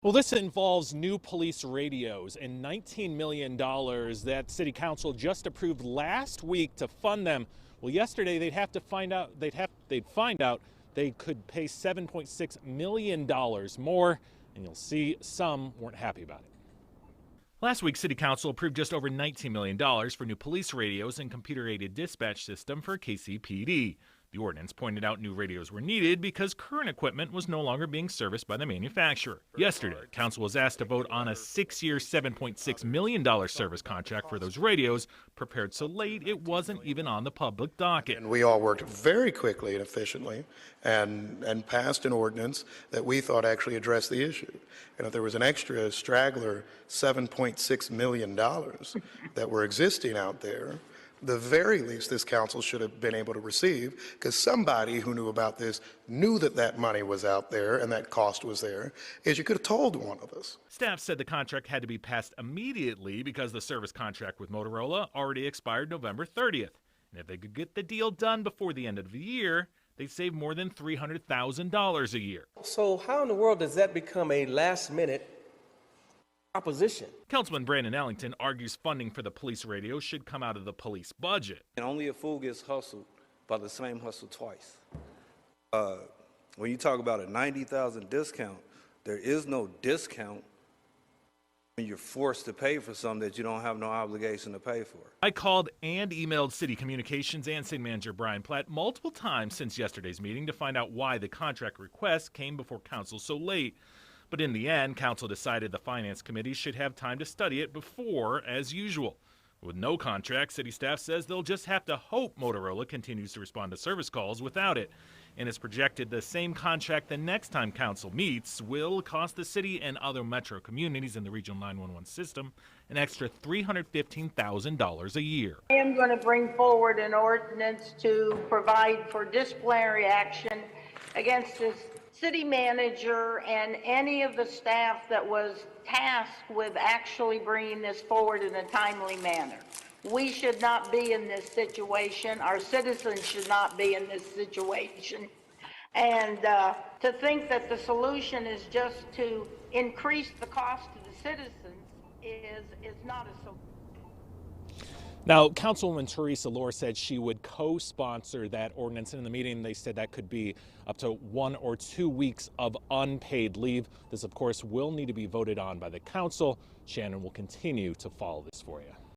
Well, this involves new police radios and $19 million that City Council just approved last week to fund them. Well, yesterday they'd find out they could pay $7.6 million more, and you'll see some weren't happy about it. Last week, City Council approved just over $19 million for new police radios and computer-aided dispatch system for KCPD. The ordinance pointed out new radios were needed because current equipment was no longer being serviced by the manufacturer. Yesterday, Council was asked to vote on a 6-year, $7.6 million service contract for those radios, prepared so late it wasn't even on the public docket. And we all worked very quickly and efficiently and passed an ordinance that we thought actually addressed the issue. And if there was an extra straggler $7.6 million that were existing out there, the very least this council should have been able to receive, because somebody who knew about this knew that that money was out there and that cost was there, is you could have told one of us. Staff said the contract had to be passed immediately because the service contract with Motorola already expired November 30th. And if they could get the deal done before the end of the year, they'd save more than $300,000 a year. So how in the world does that become a last-minute proposition? Councilman Brandon Ellington argues funding for the police radio should come out of the police budget. And only a fool gets hustled by the same hustle twice. When you talk about a $90,000 discount, there is no discount when you're forced to pay for something that you don't have no obligation to pay for. I called and emailed City Communications and City Manager Brian Platt multiple times since yesterday's meeting to find out why the contract request came before Council so late. But in the end, Council decided the Finance Committee should have time to study it before, as usual. With no contract, City staff says they'll just have to hope Motorola continues to respond to service calls without it. And it's projected the same contract the next time Council meets will cost the city and other metro communities in the Regional 911 system an extra $315,000 a year. I am going to bring forward an ordinance to provide for disciplinary action against this city manager and any of the staff that was tasked with actually bringing this forward in a timely manner. We should not be in this situation. Our citizens should not be in this situation. And to think that the solution is just to increase the cost to the citizens is not a solution. Now, Councilwoman Teresa Lohr said she would co-sponsor that ordinance. And in the meeting, they said that could be up to 1 or 2 weeks of unpaid leave. This, of course, will need to be voted on by the council. Shannon will continue to follow this for you.